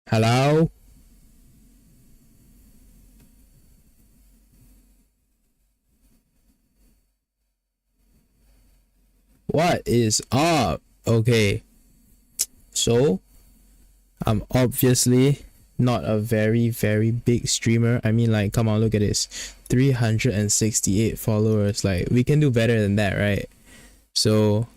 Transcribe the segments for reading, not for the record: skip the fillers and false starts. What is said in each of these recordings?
Hello? What is up? Okay, so I'm obviously not a very big streamer. I mean, like, come on, look at this. 368 followers. Like, we can do better than that, right? So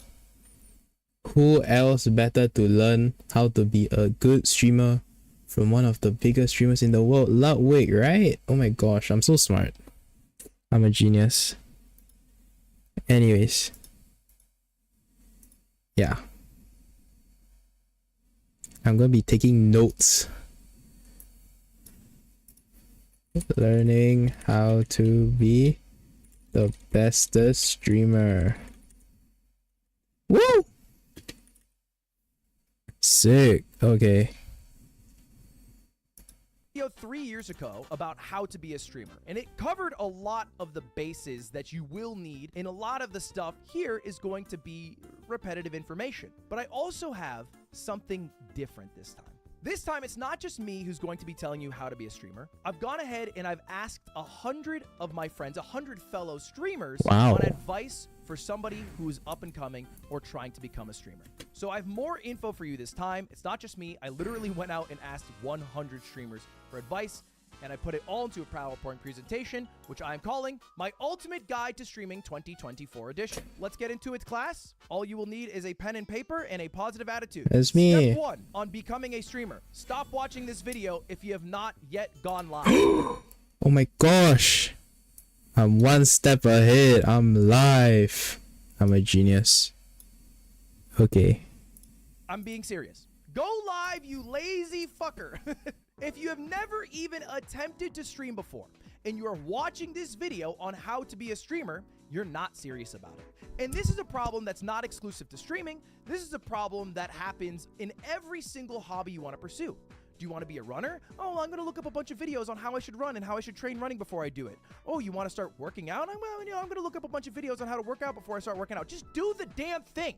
who else better to learn how to be a good streamer from one of the biggest streamers in the world, Ludwig, right? Oh my gosh, I'm so smart. I'm a genius. Anyways, yeah, I'm gonna be taking notes, learning how to be the bestest streamer. Woo! Sick. Okay. 3 years ago about how to be a streamer, and it covered a lot of the bases that you will need, and a lot of the stuff here is going to be repetitive information. But I also have something different this time. This time, it's not just me who's going to be telling you how to be a streamer. I've gone ahead and I've asked 100 of my friends, 100 fellow streamers, on advice for somebody who's up and coming or trying to become a streamer. So I have more info for you this time. It's not just me. I literally went out and asked 100 streamers for advice, and I put it all into a PowerPoint presentation, which I'm calling my Ultimate Guide to Streaming 2024 edition. Let's get into it, class. All you will need is a pen and paper and a positive attitude. That's me. Step 1 on becoming a streamer. Stop watching this video if you have not yet gone live. Oh my gosh. I'm one step ahead. I'm live. I'm a genius. Okay. I'm being serious. Go live, you lazy fucker. If you have never even attempted to stream before and you are watching this video on how to be a streamer, you're not serious about it. And this is a problem that's not exclusive to streaming. This is a problem that happens in every single hobby you want to pursue. Do you want to be a runner? Oh, I'm going to look up a bunch of videos on how I should run and how I should train running before I do it. Oh, you want to start working out? I'm going to look up a bunch of videos on how to work out before I start working out. Just do the damn thing.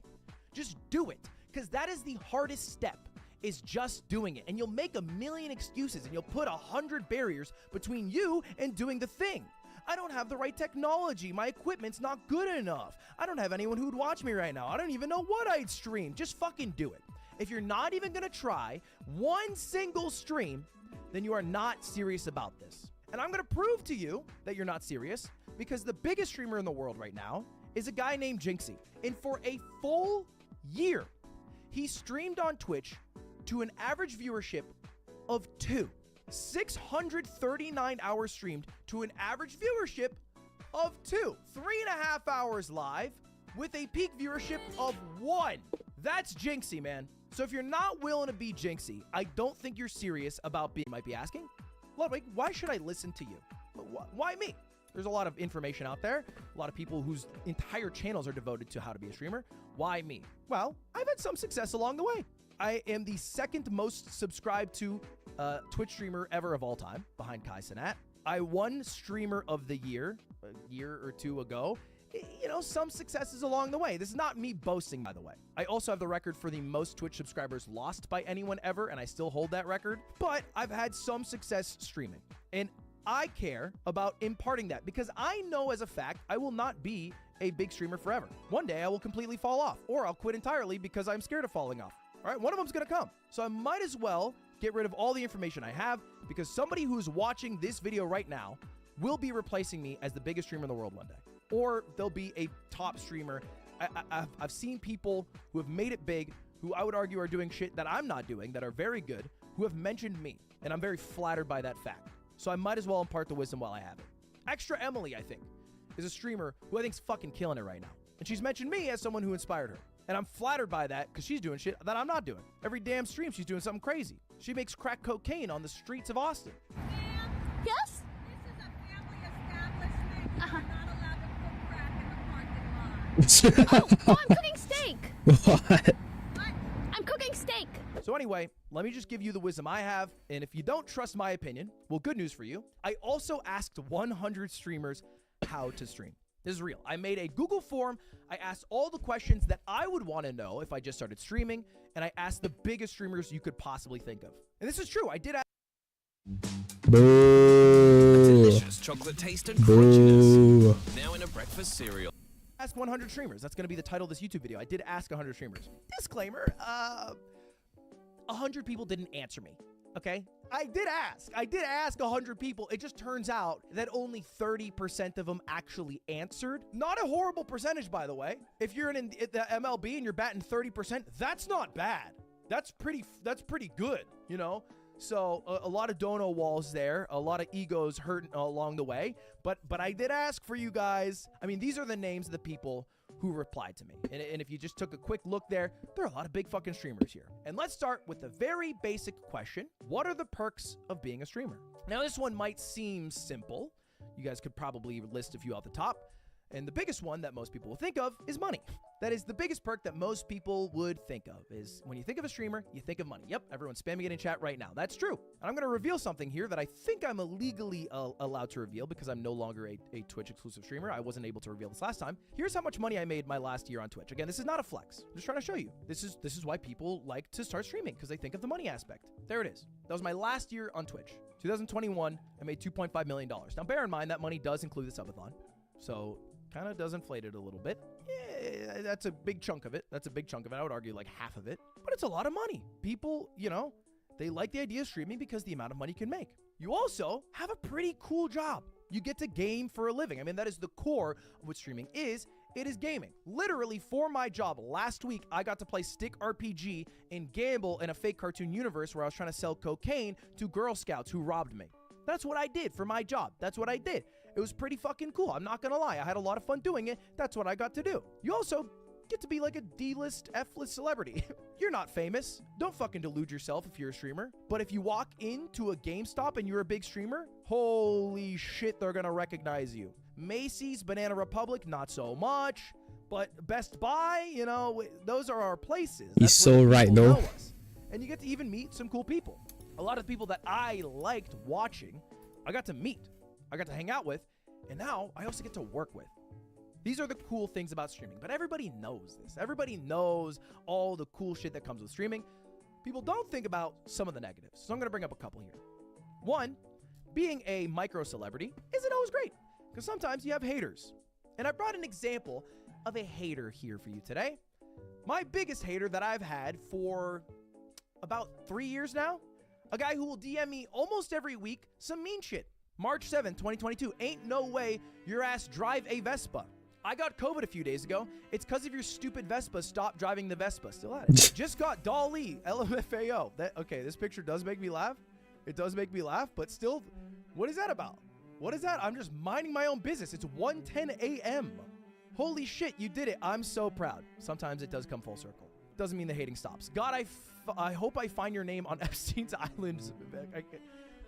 Just do it. Because that is the hardest step, is just doing it. And you'll make a million excuses and you'll put 100 barriers between you and doing the thing. I don't have the right technology. My equipment's not good enough. I don't have anyone who'd watch me right now. I don't even know what I'd stream. Just fucking do it. If you're not even gonna try one single stream, then you are not serious about this. And I'm gonna prove to you that you're not serious, because the biggest streamer in the world right now is a guy named Jinxie. And for a full year, he streamed on Twitch to an average viewership of 2. 639 hours streamed to an average viewership of 2. 3.5 hours live with a peak viewership of 1. That's Jinxie, man. So if you're not willing to be Jinxie, I don't think you're serious about being. You might be asking, Ludwig, why should I listen to you? Why me? There's a lot of information out there. A lot of people whose entire channels are devoted to how to be a streamer. Why me? Well, I've had some success along the way. I am the second most subscribed to Twitch streamer ever of all time, behind Kai Cenat. I won Streamer of the Year a year or two ago. You know, some successes along the way. This is not me boasting, by the way. I also have the record for the most Twitch subscribers lost by anyone ever, and I still hold that record. But I've had some success streaming, and I care about imparting that because I know as a fact I will not be a big streamer forever. One day I will completely fall off, or I'll quit entirely because I'm scared of falling off. All right, one of them's gonna come. So I might as well get rid of all the information I have, because somebody who's watching this video right now will be replacing me as the biggest streamer in the world one day. Or they'll be a top streamer. I've seen people who have made it big, who I would argue are doing shit that I'm not doing, that are very good, who have mentioned me. And I'm very flattered by that fact. So I might as well impart the wisdom while I have it. Extra Emily, I think, is a streamer who I think's fucking killing it right now. And she's mentioned me as someone who inspired her. And I'm flattered by that because she's doing shit that I'm not doing. Every damn stream, she's doing something crazy. She makes crack cocaine on the streets of Austin. Yes? This is a family establishment. You're not allowed to cook crack in the parking lot. Oh, I'm cooking steak. What? I'm cooking steak. So anyway, let me just give you the wisdom I have. And if you don't trust my opinion, well, good news for you. I also asked 100 streamers how to stream. This is real. I made a Google form. I asked all the questions that I would want to know if I just started streaming, and I asked the biggest streamers you could possibly think of. And this is true. I did ask. Boo. Delicious chocolate taste and crunchiness. Now in a breakfast cereal. Ask 100 streamers. That's going to be the title of this YouTube video. I did ask 100 streamers. Disclaimer, 100 people didn't answer me. Okay? I did ask 100 people. It just turns out that only 30% of them actually answered. Not a horrible percentage, by the way. If you're in the MLB and you're batting 30%, that's not bad. That's pretty good, you know? So a lot of dono walls there, a lot of egos hurt along the way, but I did ask for you guys. I mean, these are the names of the people who replied to me. And if you just took a quick look there are a lot of big fucking streamers here. And let's start with the very basic question. What are the perks of being a streamer? Now, this one might seem simple. You guys could probably list a few off the top. And the biggest one that most people will think of is money. That is the biggest perk that most people would think of, is when you think of a streamer, you think of money. Yep, everyone's spamming it in chat right now. That's true. And I'm going to reveal something here that I think I'm illegally allowed to reveal because I'm no longer a Twitch exclusive streamer. I wasn't able to reveal this last time. Here's how much money I made my last year on Twitch. Again, this is not a flex. I'm just trying to show you. This is why people like to start streaming, because they think of the money aspect. There it is. That was my last year on Twitch. 2021, I made $2.5 million. Now, bear in mind that money does include the subathon. So kind of does inflate it a little bit. Yeah, that's a big chunk of it. I would argue like half of it, but it's a lot of money. People, you know, they like the idea of streaming because the amount of money you can make. You also have a pretty cool job. You get to game for a living. I mean, that is the core of what streaming is. It is gaming. Literally, for my job last week, I got to play Stick RPG and gamble in a fake cartoon universe where I was trying to sell cocaine to Girl Scouts who robbed me. That's what I did for my job. That's what I did. It was pretty fucking cool. I'm not gonna lie. I had a lot of fun doing it. That's what I got to do. You also get to be like a D-list, F-list celebrity. You're not famous. Don't fucking delude yourself if you're a streamer. But if you walk into a GameStop and you're a big streamer, holy shit, they're gonna recognize you. Macy's, Banana Republic, not so much. But Best Buy, you know, those are our places. He's so right, though. And you get to even meet some cool people. A lot of people that I liked watching, I got to meet. I got to hang out with, and now I also get to work with. These are the cool things about streaming, but everybody knows this. Everybody knows all the cool shit that comes with streaming. People don't think about some of the negatives, so I'm going to bring up a couple here. One, being a micro celebrity isn't always great, because sometimes you have haters. And I brought an example of a hater here for you today. My biggest hater that I've had for about 3 years now, a guy who will DM me almost every week some mean shit. March 7th, 2022. Ain't no way your ass drive a Vespa. I got COVID a few days ago. It's because of your stupid Vespa. Stop driving the Vespa. Still at it. Just got Dolly, LMFAO. Okay, this picture does make me laugh. It does make me laugh, but still, what is that about? What is that? I'm just minding my own business. It's 1:10 a.m. Holy shit, you did it. I'm so proud. Sometimes it does come full circle. Doesn't mean the hating stops. God, I hope I find your name on Epstein's Island.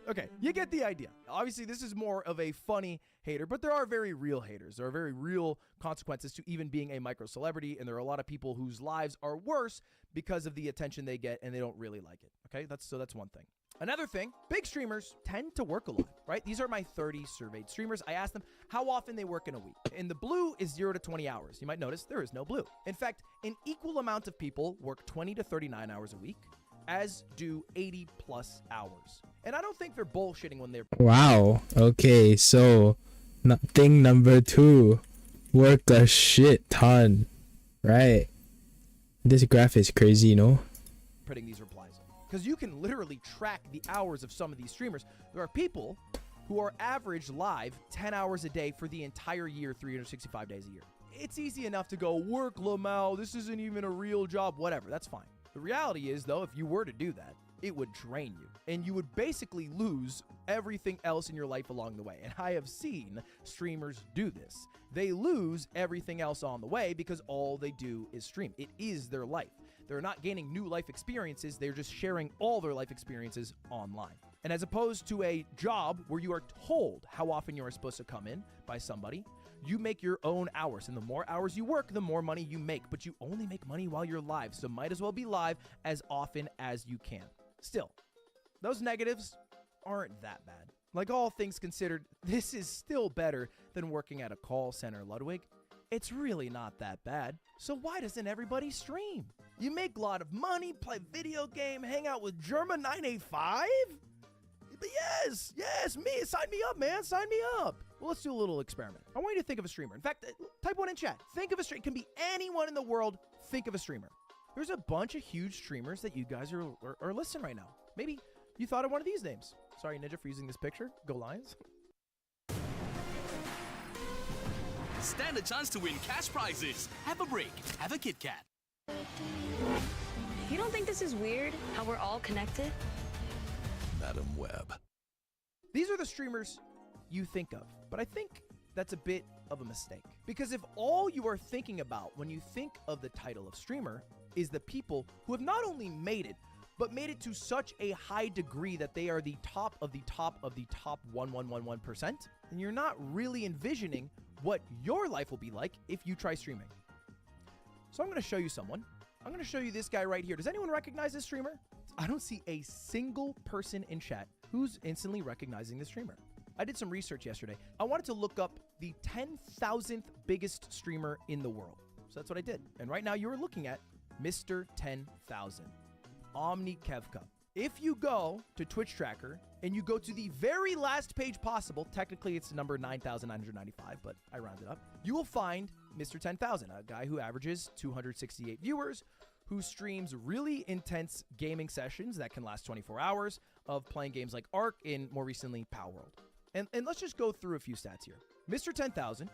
Okay, you get the idea. Obviously, this is more of a funny hater, but there are very real haters. There are very real consequences to even being a micro celebrity, and there are a lot of people whose lives are worse because of the attention they get, and they don't really like it. Okay, that's one thing. Another thing, big streamers tend to work a lot, right? These are my 30 surveyed streamers. I asked them how often they work in a week. And the blue is 0 to 20 hours. You might notice there is no blue. In fact, an equal amount of people work 20 to 39 hours a week, as do 80 plus hours. And I don't think they're bullshitting when they're... Wow. Okay, so thing number 2, work a shit ton, right? This graph is crazy, you know? Putting these replies in. Because you can literally track the hours of some of these streamers. There are people who are average live 10 hours a day for the entire year, 365 days a year. It's easy enough to go, work, Lamau, this isn't even a real job, whatever, that's fine. The reality is, though, if you were to do that, it would drain you. And you would basically lose everything else in your life along the way. And I have seen streamers do this. They lose everything else on the way because all they do is stream. It is their life. They're not gaining new life experiences. They're just sharing all their life experiences online. And as opposed to a job where you are told how often you are supposed to come in by somebody, you make your own hours, and the more hours you work, the more money you make, but you only make money while you're live, so might as well be live as often as you can. Still, those negatives aren't that bad. Like, all things considered, this is still better than working at a call center, Ludwig. It's really not that bad. So why doesn't everybody stream? You make a lot of money, play video game, hang out with Germa 985? But yes, me. Sign me up, man. Sign me up. Well, let's do a little experiment. I want you to think of a streamer. In fact, type one in chat. Think of a streamer. It can be anyone in the world. Think of a streamer. There's a bunch of huge streamers that you guys are listening right now. Maybe you thought of one of these names. Sorry, Ninja, for using this picture. Go Lions. Stand a chance to win cash prizes. Have a break. Have a Kit Kat. You don't think this is weird, how we're all connected? Madam Web. These are the streamers you think of, but I think that's a bit of a mistake. Because if all you are thinking about when you think of the title of streamer is the people who have not only made it, but made it to such a high degree that they are the top of the top of the top 1,111%, then you're not really envisioning what your life will be like if you try streaming. So I'm going to show you someone. I'm going to show you this guy right here. Does anyone recognize this streamer? I don't see a single person in chat who's instantly recognizing this streamer. I did some research yesterday. I wanted to look up the 10,000th biggest streamer in the world. So that's what I did. And right now you're looking at Mr. 10,000, Omni Kevka. If you go to Twitch Tracker and you go to the very last page possible, technically it's number 9,995, but I rounded up, you will find Mr. 10,000, a guy who averages 268 viewers, who streams really intense gaming sessions that can last 24 hours of playing games like Ark and more recently Palworld. And let's just go through a few stats here. Mr. 10,000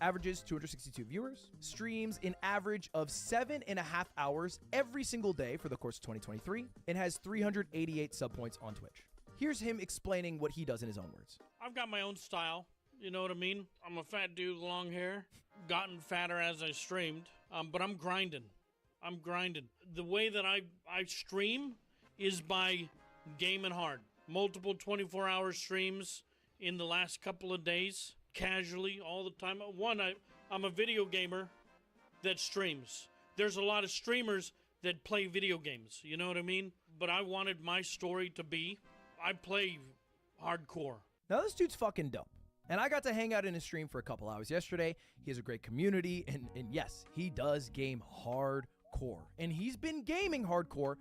averages 262 viewers, streams an average of 7.5 hours every single day for the course of 2023, and has 388 sub points on Twitch. Here's him explaining what he does in his own words. I've got my own style. You know what I mean? I'm a fat dude with long hair, gotten fatter as I streamed, but I'm grinding. I'm grinding. The way that I stream is by gaming hard. Multiple 24-hour streams in the last couple of days, casually, all the time. One, I'm a video gamer that streams. There's a lot of streamers that play video games, you know what I mean? But I wanted my story to be, I play hardcore. Now this dude's fucking dope. And I got to hang out in his stream for a couple hours yesterday. He has a great community, and yes, he does game hardcore. And he's been gaming hardcore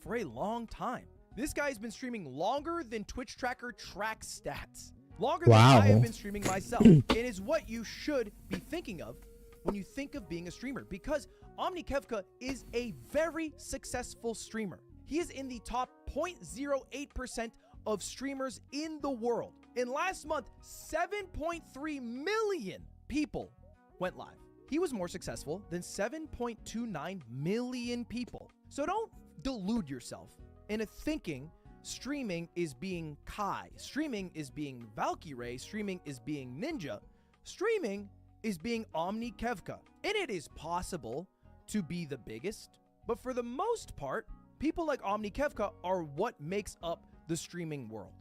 for a long time. This guy's been streaming longer than Twitch Tracker tracks stats. Longer than I have been streaming myself. It is what you should be thinking of when you think of being a streamer, because Omni Kevka is a very successful streamer. He is in the top 0.08% of streamers in the world. In last month, 7.3 million people went live. He was more successful than 7.29 million people. So don't delude yourself into thinking streaming is being Kai, streaming is being Valkyrie, streaming is being Ninja, streaming is being Omni Kevka. And it is possible to be the biggest, but for the most part, people like Omni Kevka are what makes up the streaming world.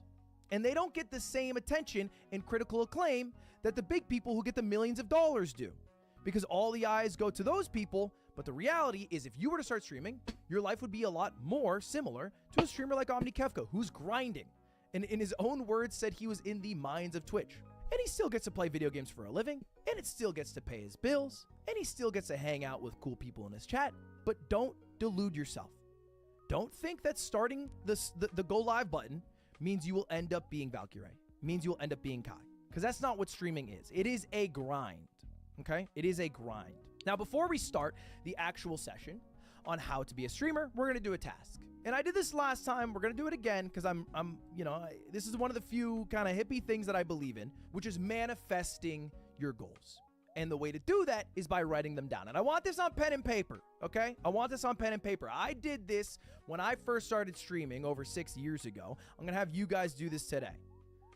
And they don't get the same attention and critical acclaim that the big people who get the millions of dollars do. Because all the eyes go to those people, but the reality is if you were to start streaming, your life would be a lot more similar to a streamer like Omni Kevka, who's grinding. And in his own words said he was in the mines of Twitch. And he still gets to play video games for a living, and it still gets to pay his bills, and he still gets to hang out with cool people in his chat. But don't delude yourself. Don't think that starting the go live button means you will end up being Valkyrie, means you will end up being Kai. Because that's not what streaming is. It is a grind, okay? It is a grind. Now, before we start the actual session on how to be a streamer, we're going to do a task. And I did this last time. We're going to do it again because this is one of the few kind of hippie things that I believe in, which is manifesting your goals. And the way to do that is by writing them down. And I want this on pen and paper, okay? I want this on pen and paper. I did this when I first started streaming over 6 years ago. I'm going to have you guys do this today,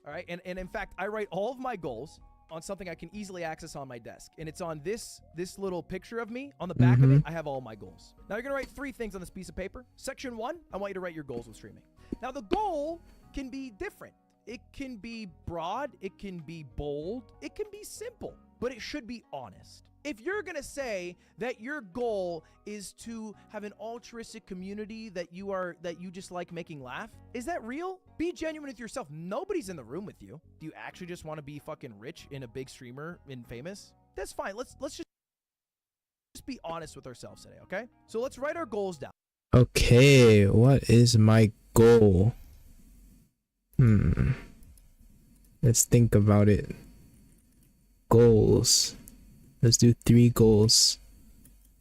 all right? And in fact, I write all of my goals on something I can easily access on my desk. And it's on this little picture of me. On the back of it, I have all my goals. Now, you're going to write 3 things on this piece of paper. Section 1, I want you to write your goals with streaming. Now, the goal can be different. It can be broad, it can be bold, it can be simple, but it should be honest. If you're gonna say that your goal is to have an altruistic community that you just like making laugh, is that real? Be genuine with yourself. Nobody's in the room with you. Do you actually just want to be fucking rich and a big streamer and famous? That's fine. Let's just be honest with ourselves today, okay? So let's write our goals down. Okay, what is my goal? Let's think about it. Goals. Let's do 3 goals.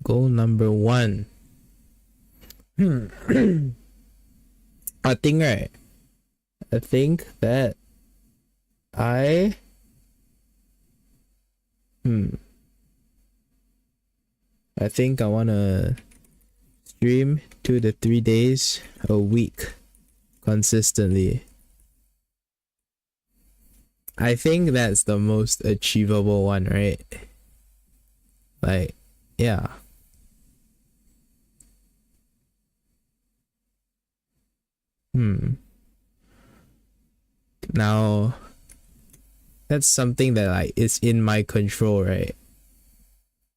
Goal number 1. I think that I think I wanna stream 2 to 3 days a week consistently. I think that's the most achievable one, right? Like, yeah. Now, that's something that like is in my control, right?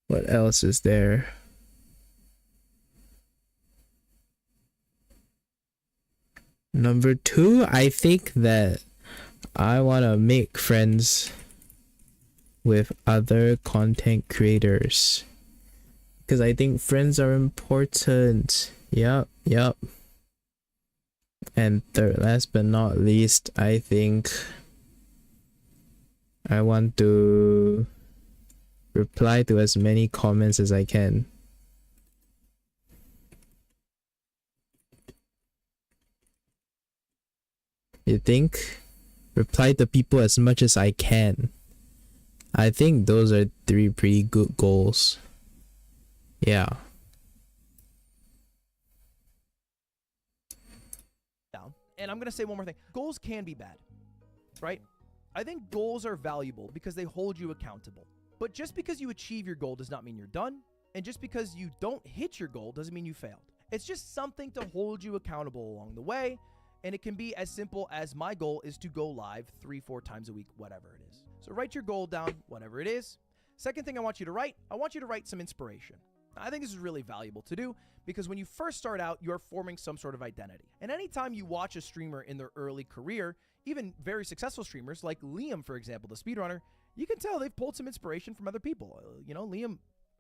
What else is there? Number 2, I think that I want to make friends with other content creators because I think friends are important. Yup. And third, last but not least, I think I want to reply to as many comments as I can. You think? Reply to people as much as I can. I think those are 3 pretty good goals. Yeah. Down. And I'm going to say one more thing. Goals can be bad, right? I think goals are valuable because they hold you accountable. But just because you achieve your goal does not mean you're done. And just because you don't hit your goal doesn't mean you failed. It's just something to hold you accountable along the way. And it can be as simple as my goal is to go live 3-4 times a week, whatever it is. So write your goal down, whatever it is. Second thing I want you to write some inspiration. I think this is really valuable to do because when you first start out, you're forming some sort of identity. And anytime you watch a streamer in their early career, even very successful streamers like Liam, for example, the speedrunner, you can tell they've pulled some inspiration from other people. You know, Liam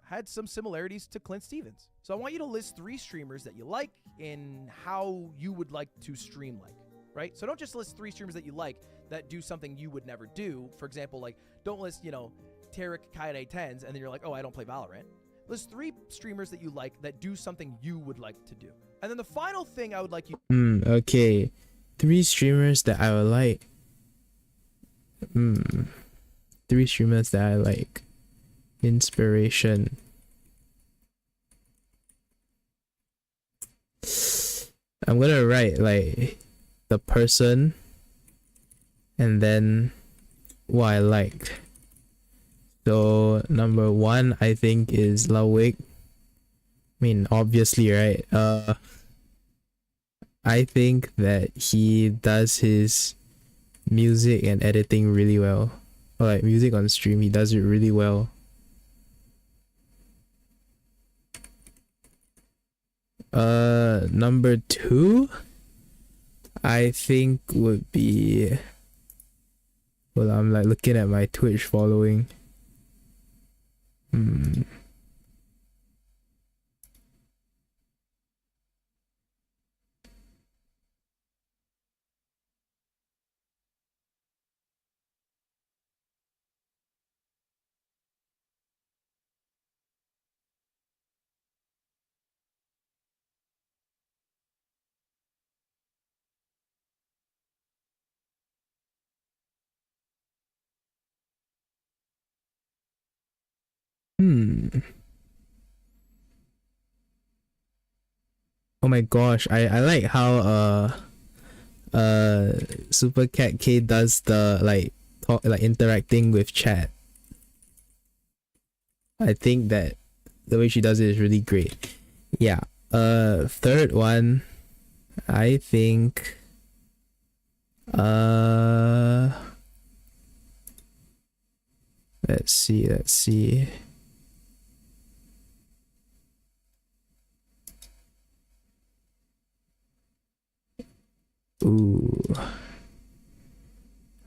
had some similarities to Clint Stevens. So I want you to list 3 streamers that you like and how you would like to stream like, right? So don't just list 3 streamers that you like that do something you would never do. For example, like don't list, Tarek Kaide 10s and then you're like, oh, I don't play Valorant. List 3 streamers that you like that do something you would like to do. And then the final thing I would like you... Okay. 3 streamers that I would like. 3 streamers that I like. Inspiration. I'm gonna write like the person and then what I like. So number 1 I think is Lawik. I mean obviously, right? I think that he does his music and editing really well. Or like music on stream, he does it really well. Number 2 I think would be, well, I'm like looking at my Twitch following. Oh my gosh, I like how Super Cat K does the like talk, like interacting with chat. I think that the way she does it is really great. Yeah. Third one, I think Let's see. Ooh.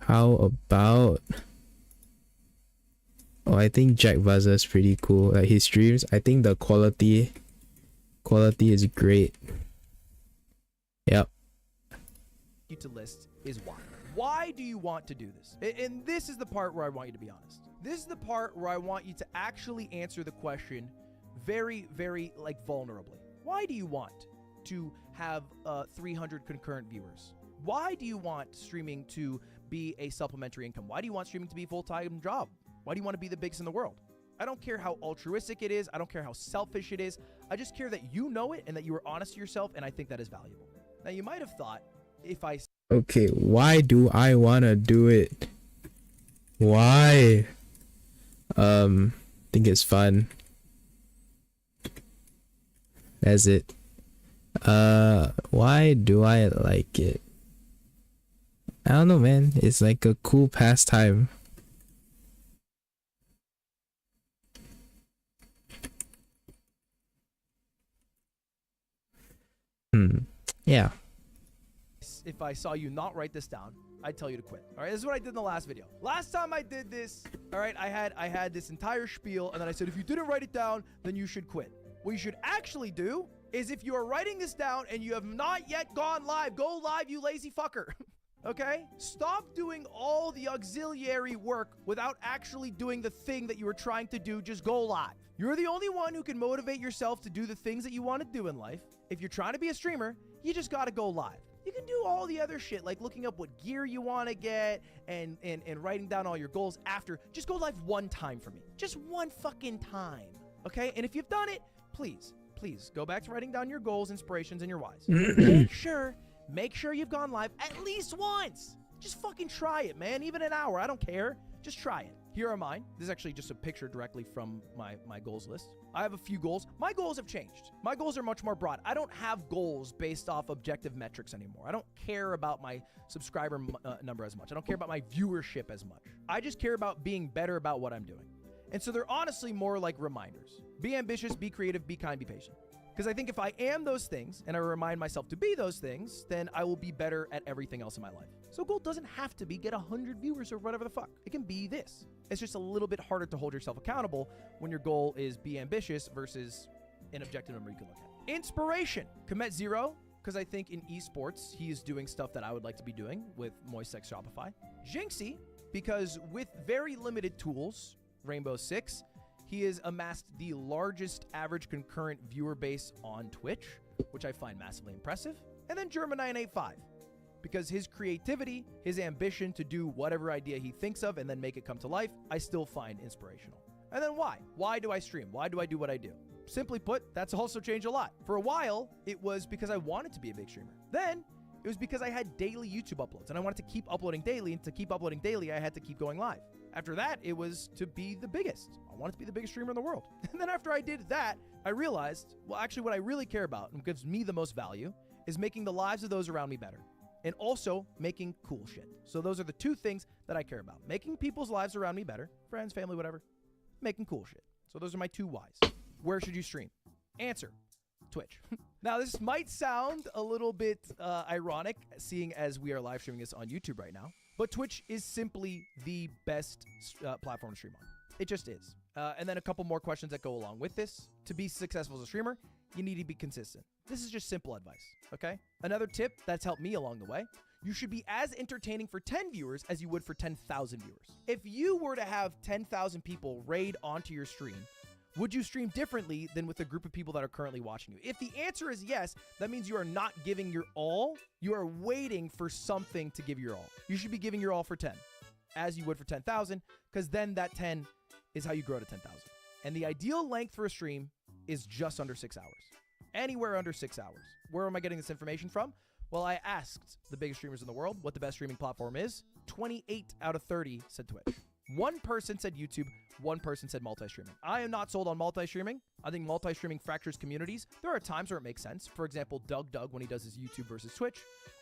How about... Oh, I think Jack Vaza is pretty cool. Like his streams, I think the quality is great. Yep. You to list is why. Why do you want to do this? And this is the part where I want you to be honest. This is the part where I want you to actually answer the question very, very like vulnerably. Why do you want to have 300 concurrent viewers? Why do you want streaming to be a supplementary income? Why do you want streaming to be a full-time job? Why do you want to be the biggest in the world? I don't care how altruistic it is. I don't care how selfish it is. I just care that you know it and that you are honest to yourself, and I think that is valuable. Now, you might have thought if I... Okay, why do I want to do it? Why? Think it's fun. That's it. Why do I like it? I don't know, man. It's like a cool pastime. Yeah. If I saw you not write this down, I'd tell you to quit. All right, this is what I did in the last video. Last time I did this, all right, I had this entire spiel, and then I said, if you didn't write it down, then you should quit. What you should actually do is if you are writing this down and you have not yet gone live, go live, you lazy fucker. Okay? Stop doing all the auxiliary work without actually doing the thing that you were trying to do. Just go live. You're the only one who can motivate yourself to do the things that you want to do in life. If you're trying to be a streamer, you just got to go live. You can do all the other shit, like looking up what gear you want to get and writing down all your goals after. Just go live one time for me. Just one fucking time. Okay? And if you've done it, please go back to writing down your goals, inspirations, and your whys. Make sure you've gone live at least once. Just fucking try it, man. Even an hour. I don't care. Just try it. Here are mine. This is actually just a picture directly from my goals list. I have a few goals. My goals have changed. My goals are much more broad. I don't have goals based off objective metrics anymore. I don't care about my subscriber number as much. I don't care about my viewership as much. I just care about being better about what I'm doing. And so they're honestly more like reminders. Be ambitious, be creative, be kind, be patient. Because I think if I am those things and I remind myself to be those things, then I will be better at everything else in my life. So goal doesn't have to be get 100 viewers or whatever the fuck. It can be this. It's just a little bit harder to hold yourself accountable when your goal is be ambitious versus an objective number you can look at. Inspiration. Commit Zero, because I think in esports, he is doing stuff that I would like to be doing with Moisex Shopify. Jinxie, because with very limited tools, Rainbow Six, he has amassed the largest average concurrent viewer base on Twitch, which I find massively impressive. And then Germa985, because his creativity, his ambition to do whatever idea he thinks of and then make it come to life, I still find inspirational. And then why? Why do I stream? Why do I do what I do? Simply put, that's also changed a lot. For a while, it was because I wanted to be a big streamer. Then it was because I had daily YouTube uploads and I wanted to keep uploading daily, and to keep uploading daily, I had to keep going live. After that, it was to be the biggest. I wanted to be the biggest streamer in the world. And then after I did that, I realized, well, actually what I really care about and gives me the most value is making the lives of those around me better. And also making cool shit. So those are the two things that I care about. Making people's lives around me better, friends, family, whatever. Making cool shit. So those are my two whys. Where should you stream? Answer, Twitch. Now this might sound a little bit ironic, seeing as we are live streaming this on YouTube right now. But Twitch is simply the best platform to stream on. It just is. And then a couple more questions that go along with this. To be successful as a streamer, you need to be consistent. This is just simple advice, okay? Another tip that's helped me along the way, you should be as entertaining for 10 viewers as you would for 10,000 viewers. If you were to have 10,000 people raid onto your stream, would you stream differently than with a group of people that are currently watching you? If the answer is yes, that means you are not giving your all. You are waiting for something to give your all. You should be giving your all for 10, as you would for 10,000, because then that 10 is how you grow to 10,000. And the ideal length for a stream is just under 6 hours. Anywhere under 6 hours. Where am I getting this information from? Well, I asked the biggest streamers in the world what the best streaming platform is. 28 out of 30 said Twitch. One person said YouTube, one person said multi-streaming. I am not sold on multi-streaming. I think multi-streaming fractures communities. There are times where it makes sense. For example, Doug when he does his YouTube versus Twitch,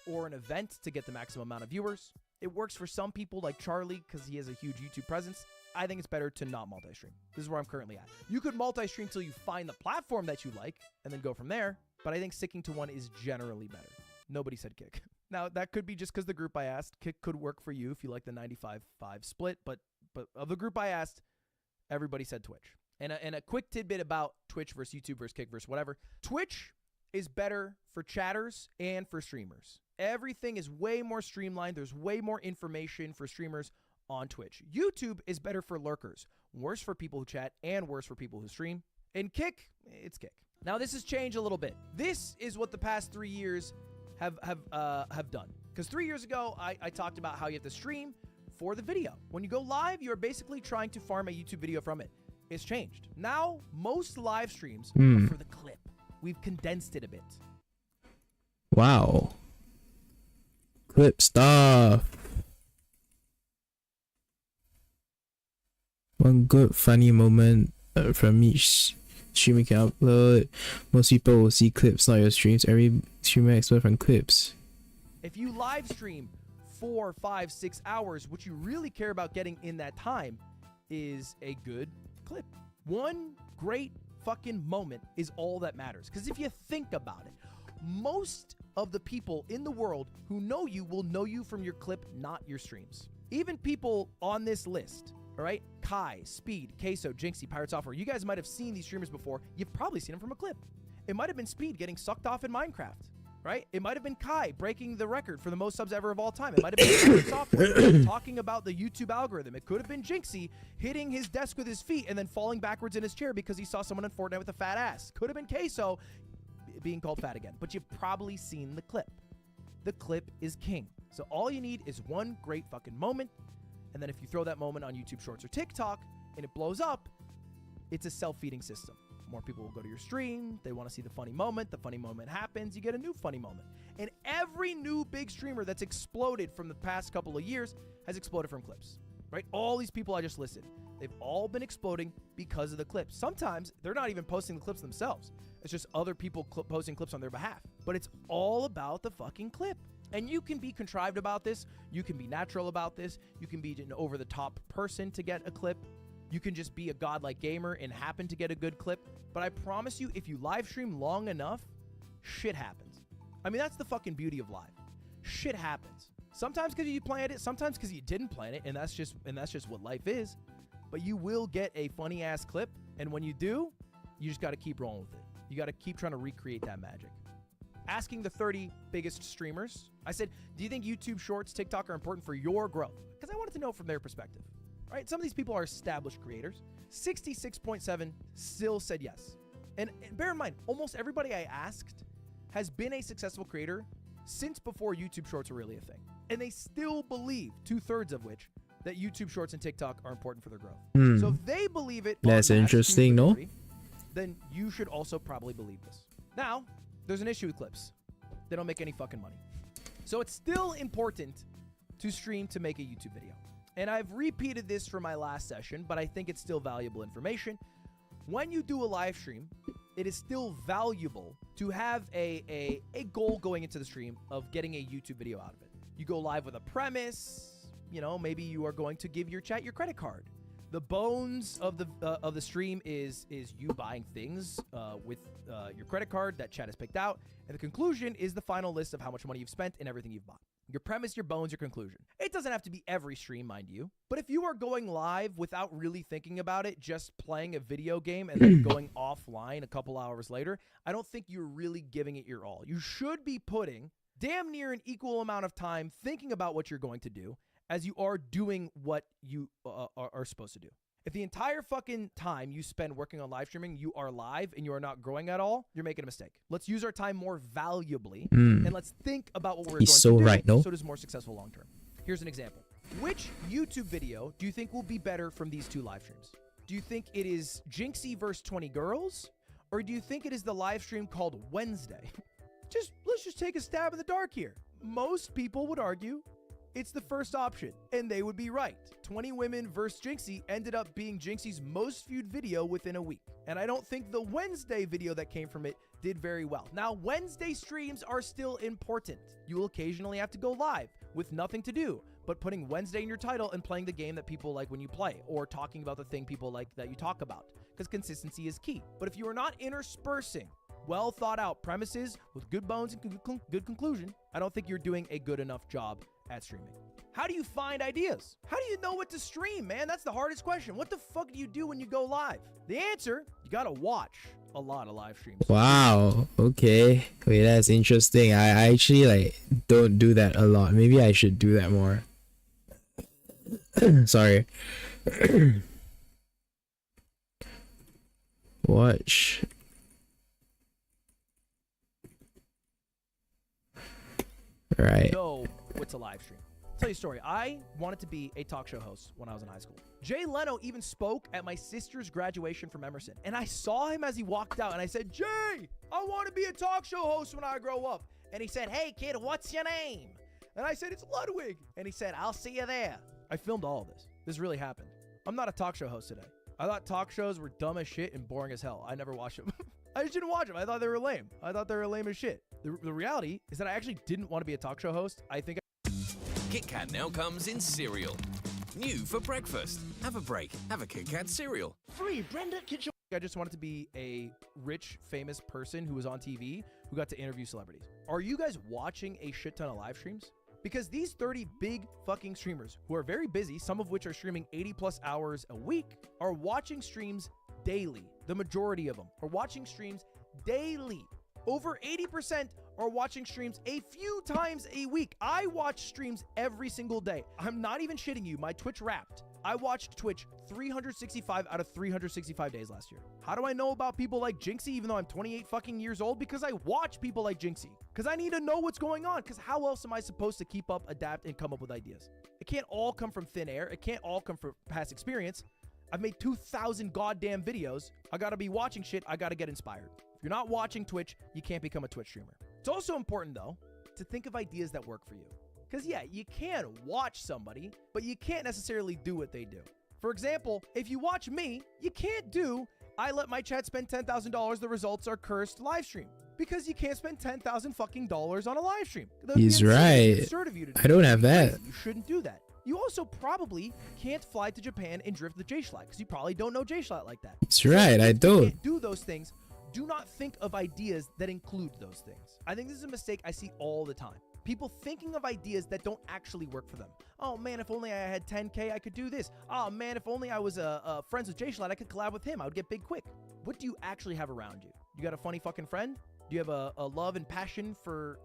or an event to get the maximum amount of viewers. It works for some people like Charlie because he has a huge YouTube presence. I think it's better to not multi-stream. This is where I'm currently at. You could multi-stream till you find the platform that you like and then go from there, but I think sticking to one is generally better. Nobody said Kick. Now, that could be just because the group I asked. Kick could work for you if you like the 95-5 split, but of the group I asked, everybody said Twitch. And a quick tidbit about Twitch versus YouTube versus Kick versus whatever. Twitch is better for chatters and for streamers. Everything is way more streamlined. There's way more information for streamers on Twitch. YouTube is better for lurkers, worse for people who chat, and worse for people who stream. And Kick, it's Kick. Now, this has changed a little bit. This is what the past 3 years have done. Because 3 years ago, I talked about how you have to stream for the video. When you go live, you're basically trying to farm a YouTube video from it. It's changed. Now, most live streams are for the clip. We've condensed it a bit. Wow. Clip stuff. One good funny moment from each stream you can upload. Most people will see clips, not your streams. Every streamer expert from clips. If you live stream 4, 5, 6 hours, what you really care about getting in that time is a good clip. One great fucking moment is all that matters. Because if you think about it, most of the people in the world who know you will know you from your clip, not your streams. Even people on this list, all right? Kai, Speed, Queso, Jinxie, Pirate Software. You guys might have seen these streamers before. You've probably seen them from a clip. It might have been Speed getting sucked off in Minecraft, right? It might have been Kai breaking the record for the most subs ever of all time. It might have been Pirate Software talking about the YouTube algorithm. It could have been Jinxie hitting his desk with his feet and then falling backwards in his chair because he saw someone in Fortnite with a fat ass. Could have been Queso being called fat again. But you've probably seen the clip. The clip is king. So all you need is one great fucking moment. And then if you throw that moment on YouTube Shorts or TikTok and it blows up, it's a self-feeding system. More people will go to your stream. They want to see the funny moment. The funny moment happens. You get a new funny moment. And every new big streamer that's exploded from the past couple of years has exploded from clips, right? All these people I just listed, they've all been exploding because of the clips. Sometimes they're not even posting the clips themselves. It's just other people posting clips on their behalf. But it's all about the fucking clip. And you can be contrived about this. You can be natural about this. You can be an over-the-top person to get a clip. You can just be a godlike gamer and happen to get a good clip. But I promise you, if you live stream long enough, shit happens. I mean, that's the fucking beauty of live. Shit happens. Sometimes because you planned it, sometimes because you didn't plan it, and that's just what life is. But you will get a funny ass clip, and when you do, you just got to keep rolling with it. You got to keep trying to recreate that magic. Asking the 30 biggest streamers, I said, do you think YouTube Shorts, TikTok are important for your growth? Because I wanted to know from their perspective. Right? Some of these people are established creators. 66.7 still said yes. And bear in mind, almost everybody I asked has been a successful creator since before YouTube Shorts were really a thing. And they still believe, 2/3 of which, that YouTube Shorts and TikTok are important for their growth. So if they believe it, That's interesting, no? Then you should also probably believe this. Now, there's an issue with clips. They don't make any fucking money. So it's still important to stream to make a YouTube video. And I've repeated this for my last session, but I think it's still valuable information. When you do a live stream, it is still valuable to have a goal going into the stream of getting a YouTube video out of it. You go live with a premise, you know, maybe you are going to give your chat your credit card. The bones of the stream is you buying things with your credit card that chat has picked out, and the conclusion is the final list of how much money you've spent and everything you've bought. Your premise, your bones, your conclusion. It doesn't have to be every stream, mind you, but if you are going live without really thinking about it, just playing a video game and then going offline a couple hours later, I don't think you're really giving it your all. You should be putting damn near an equal amount of time thinking about what you're going to do as you are doing what you are supposed to do. If the entire fucking time you spend working on live streaming, you are live and you are not growing at all, you're making a mistake. Let's use our time more valuably and let's think about what we're going to do right, no? so it is more successful long term. Here's an example. Which YouTube video do you think will be better from these two live streams? Do you think it is Jinxie versus 20 girls? Or do you think it is the live stream called Wednesday? Let's just take a stab in the dark here. Most people would argue it's the first option, and they would be right. 20 Women vs. Jinxie ended up being Jinxie's most viewed video within a week. And I don't think the Wednesday video that came from it did very well. Now, Wednesday streams are still important. You will occasionally have to go live with nothing to do but putting Wednesday in your title and playing the game that people like when you play, or talking about the thing people like that you talk about, because consistency is key. But if you are not interspersing well thought out premises with good bones and good conclusion, I don't think you're doing a good enough job at streaming. How do you find ideas? How do you know what to stream, man? That's the hardest question. What the fuck do you do when you go live? The answer, you gotta watch a lot of live streams. Wow. Okay. Wait, that's interesting. I actually like don't do that a lot. Maybe I should do that more. Sorry. Watch. Right. Know what's a live stream. I'll tell you a story. I wanted to be a talk show host when I was in high school. Jay Leno even spoke at my sister's graduation from Emerson. And I saw him as he walked out and I said, Jay, I want to be a talk show host when I grow up. And he said, hey kid, what's your name? And I said, it's Ludwig. And he said, I'll see you there. I filmed all of this. This really happened. I'm not a talk show host today. I thought talk shows were dumb as shit and boring as hell. I never watched them. I just didn't watch them. I thought they were lame. I thought they were lame as shit. The reality is that I actually didn't want to be a talk show host. I think Kit Kat now comes in cereal. New for breakfast. Have a break. Have a Kit Kat cereal. free Brenda Kitchen. I just wanted to be a rich, famous person who was on TV who got to interview celebrities. Are you guys watching a shit ton of live streams? Because these 30 big fucking streamers who are very busy, some of which are streaming 80 plus hours a week, are watching streams daily. The majority of them are watching streams daily. Over 80% are watching streams a few times a week. I watch streams every single day. I'm not even shitting you. My Twitch Wrapped. I watched Twitch 365 out of 365 days last year. How do I know about people like Jinxie even though I'm 28 fucking years old? Because I watch people like Jinxie. Because I need to know what's going on. Because how else am I supposed to keep up, adapt, and come up with ideas? It can't all come from thin air. It can't all come from past experience. I've made 2,000 goddamn videos. I gotta be watching shit. I gotta get inspired. If you're not watching Twitch, you can't become a Twitch streamer. It's also important though to think of ideas that work for you. Because yeah, you can watch somebody, but you can't necessarily do what they do. For example, if you watch me, you can't do, I let my chat spend $10,000, the results are cursed live stream. Because you can't spend $10,000 fucking dollars on a live stream. He's right. I don't have that. You shouldn't do that. You also probably can't fly to Japan and drift the J-Schlatt because you probably don't know J-Schlatt like that. That's right, I don't. You can't do those things. Do not think of ideas that include those things. I think this is a mistake I see all the time. People thinking of ideas that don't actually work for them. Oh man, if only I had 10K, I could do this. Oh man, if only I was friends with J-Schlatt, I could collab with him. I would get big quick. What do you actually have around you? You got a funny fucking friend? Do you have a love and passion for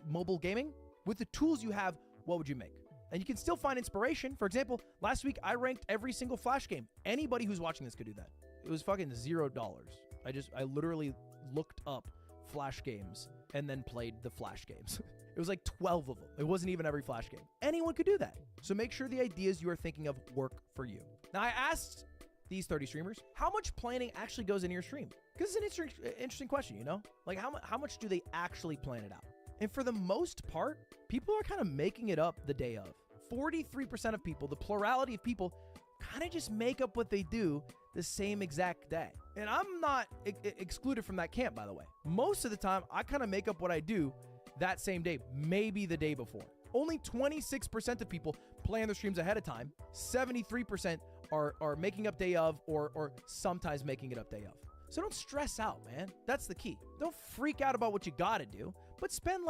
mobile gaming? With the tools you have, what would you make? And you can still find inspiration. For example, last week I ranked every single Flash game. Anybody who's watching this could do that. It was fucking $0. I literally looked up Flash games and then played the Flash games. It was like 12 of them. It wasn't even every Flash game. Anyone could do that. So make sure the ideas you are thinking of work for you. Now I asked these 30 streamers, how much planning actually goes into your stream? Because it's an interesting question, you know? Like how much do they actually plan it out? And for the most part, people are kind of making it up the day of. 43% of people, the plurality of people, kind of just make up what they do the same exact day. And I'm not excluded from that camp, by the way. Most of the time, I kind of make up what I do that same day, maybe the day before. Only 26% of people plan their streams ahead of time. 73% are making up day of or sometimes making it up day of. So don't stress out, man. That's the key. Don't freak out about what you gotta do, but spend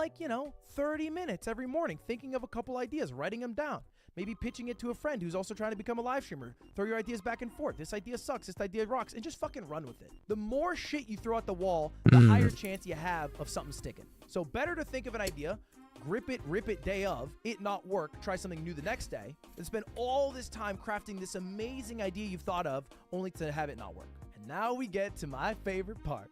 30 minutes every morning thinking of a couple ideas, writing them down. Maybe pitching it to a friend who's also trying to become a live streamer. Throw your ideas back and forth. This idea sucks. This idea rocks. And just fucking run with it. The more shit you throw at the wall, the higher chance you have of something sticking. So better to think of an idea, rip it day of, it not work, try something new the next day, than spend all this time crafting this amazing idea you've thought of only to have it not work. And now we get to my favorite part,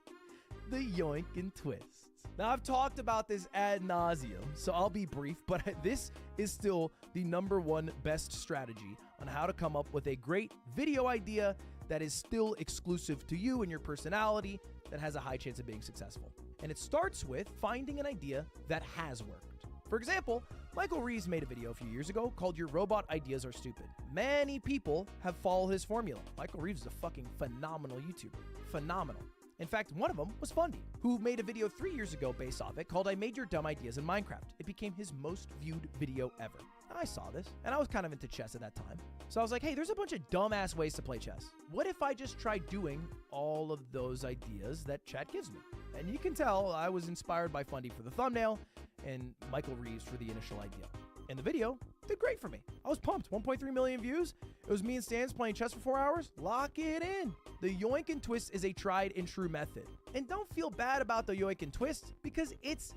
the yoink and twists. Now, I've talked about this ad nauseum, so I'll be brief, but this is still the #1 best strategy on how to come up with a great video idea that is still exclusive to you and your personality that has a high chance of being successful. And it starts with finding an idea that has worked. For example, Michael Reeves made a video a few years ago called Your Robot Ideas Are Stupid. Many people have followed his formula. Michael Reeves is a fucking phenomenal YouTuber. Phenomenal. In fact, one of them was Fundy, who made a video 3 years ago based off it called I Made Your Dumb Ideas in Minecraft. It became his most viewed video ever. I saw this, and I was kind of into chess at that time. So I was like, hey, there's a bunch of dumbass ways to play chess. What if I just try doing all of those ideas that chat gives me? And you can tell I was inspired by Fundy for the thumbnail and Michael Reeves for the initial idea. And the video did great for me. I was pumped. 1.3 million views. It was me and Stans playing chess for 4 hours. Lock it in. The yoink and twist is a tried and true method. And don't feel bad about the yoink and twist because it's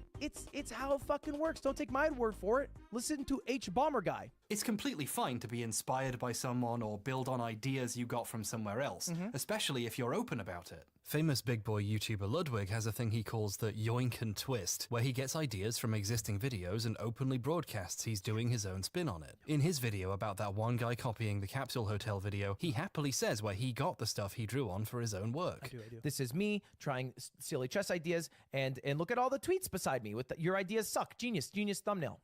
how it fucking works. Don't take my word for it. Listen to H Bomber Guy. It's completely fine to be inspired by someone or build on ideas you got from somewhere else, especially if you're open about it. Famous big boy YouTuber Ludwig has a thing he calls the yoink and twist, where he gets ideas from existing videos and openly broadcasts he's doing his own spin on it. In his video about that one guy copying the Capsule Hotel video, he happily says where he got the stuff he drew on for his own work. I do. This is me trying silly chess ideas, and look at all the tweets beside me with your ideas suck. Genius thumbnail.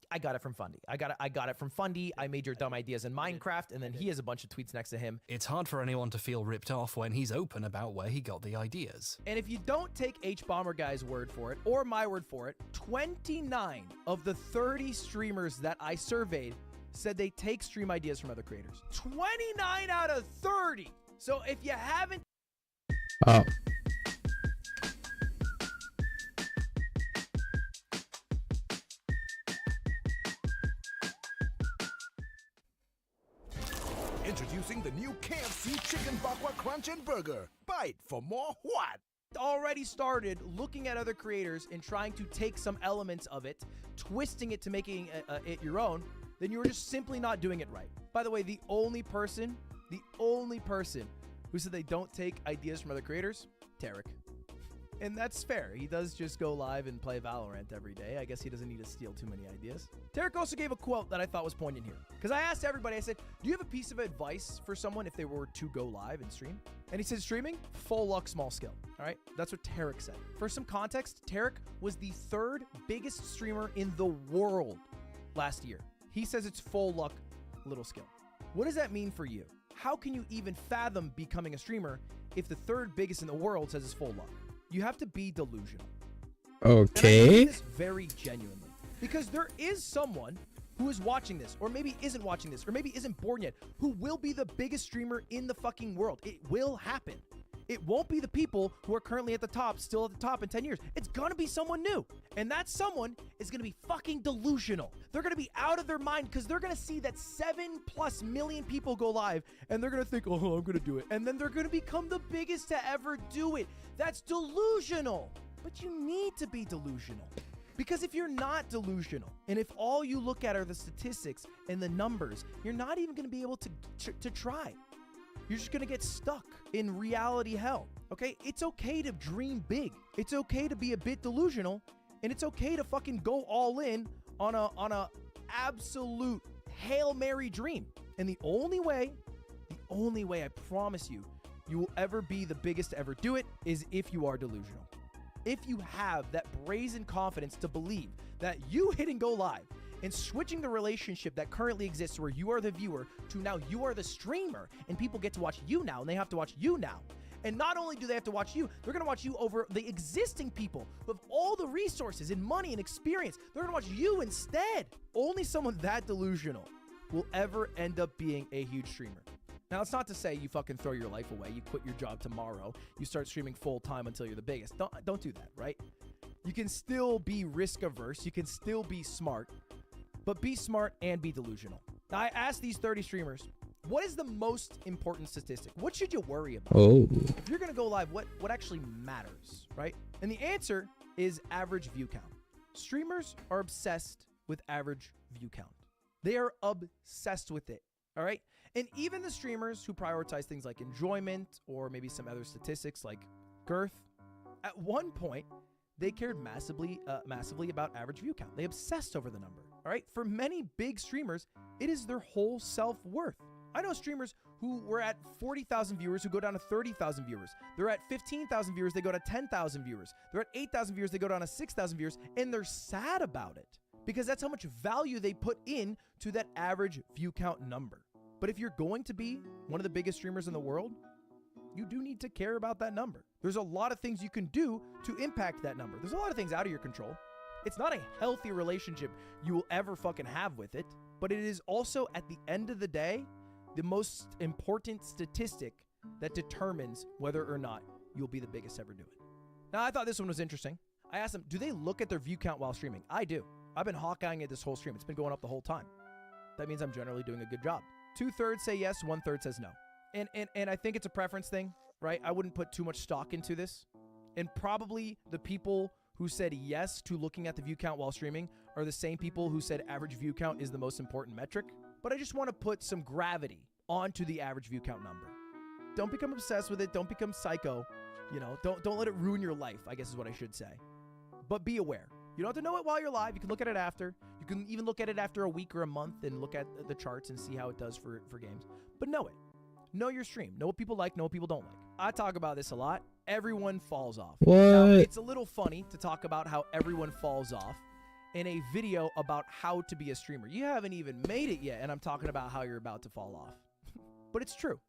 I got it from Fundy. I got it from Fundy. I made your dumb ideas in Minecraft, and then he has a bunch of tweets next to him. It's hard for anyone to feel ripped off when he's open about where he got the ideas. And if you don't take H Bomber Guy's word for it, or my word for it, 29 of the 30 streamers that I surveyed said they take stream ideas from other creators. 29 out of 30! So if you haven't... Oh. Introducing the new KFC Chicken Bakwa Crunch and Burger. Bite for more what? Already started looking at other creators and trying to take some elements of it, twisting it to making it your own, then you were just simply not doing it right. By the way, the only person who said they don't take ideas from other creators, Tarek. And that's fair. He does just go live and play Valorant every day. I guess he doesn't need to steal too many ideas. Tarek also gave a quote that I thought was poignant here. Because I asked everybody, I said, do you have a piece of advice for someone if they were to go live and stream? And he said, streaming, full luck, small skill. All right, that's what Tarek said. For some context, Tarek was the 3rd biggest streamer in the world last year. He says it's full luck, little skill. What does that mean for you? How can you even fathom becoming a streamer if the 3rd biggest in the world says it's full luck? You have to be delusional. Okay. And I mean this very genuinely. Because there is someone who is watching this, or maybe isn't watching this, or maybe isn't born yet, who will be the biggest streamer in the fucking world. It will happen. It won't be the people who are currently at the top, still at the top in 10 years. It's gonna be someone new. And that someone is gonna be fucking delusional. They're gonna be out of their mind because they're gonna see that 7+ million people go live and they're gonna think, oh, I'm gonna do it. And then they're gonna become the biggest to ever do it. That's delusional. But you need to be delusional. Because if you're not delusional, and if all you look at are the statistics and the numbers, you're not even gonna be able to try. You're just gonna get stuck in reality hell, okay? It's okay to dream big. It's okay to be a bit delusional, and it's okay to fucking go all in on a absolute Hail Mary dream. And the only way I promise you will ever be the biggest to ever do it is if you are delusional. If you have that brazen confidence to believe that you hitting go live and switching the relationship that currently exists where you are the viewer to now you are the streamer and people get to watch you now and they have to watch you now. And not only do they have to watch you, they're going to watch you over the existing people who have all the resources and money and experience. They're going to watch you instead. Only someone that delusional will ever end up being a huge streamer. Now, it's not to say you fucking throw your life away. You quit your job tomorrow. You start streaming full time until you're the biggest. Don't do that, right? You can still be risk averse. You can still be smart. But be smart and be delusional. Now, I asked these 30 streamers, what is the most important statistic? What should you worry about? Oh. If you're going to go live, what actually matters, right? And the answer is average view count. Streamers are obsessed with average view count. They are obsessed with it, all right? And even the streamers who prioritize things like enjoyment or maybe some other statistics like girth, at one point, they cared massively about average view count. They obsessed over the number, all right? For many big streamers, it is their whole self-worth. I know streamers who were at 40,000 viewers who go down to 30,000 viewers. They're at 15,000 viewers, they go to 10,000 viewers. They're at 8,000 viewers, they go down to 6,000 viewers, and they're sad about it because that's how much value they put in to that average view count number. But if you're going to be one of the biggest streamers in the world, you do need to care about that number. There's a lot of things you can do to impact that number. There's a lot of things out of your control. It's not a healthy relationship you will ever fucking have with it, but it is also, at the end of the day, the most important statistic that determines whether or not you'll be the biggest ever do it. Now, I thought this one was interesting. I asked them, do they look at their view count while streaming? I do. I've been Hawkeyeing it this whole stream. It's been going up the whole time. That means I'm generally doing a good job. 2/3 say yes, 1/3 says no. And I think it's a preference thing, right? I wouldn't put too much stock into this. And probably the people who said yes to looking at the view count while streaming are the same people who said average view count is the most important metric. But I just want to put some gravity onto the average view count number. Don't become obsessed with it. Don't become psycho. You know, don't let it ruin your life, I guess is what I should say. But be aware. You don't have to know it while you're live. You can look at it after. You can even look at it after a week or a month and look at the charts and see how it does for games. But know it. Know your stream. Know what people like, know what people don't like. I talk about this a lot. Everyone falls off. What? Now, it's a little funny to talk about how everyone falls off in a video about how to be a streamer. You haven't even made it yet, and I'm talking about how you're about to fall off. But it's true.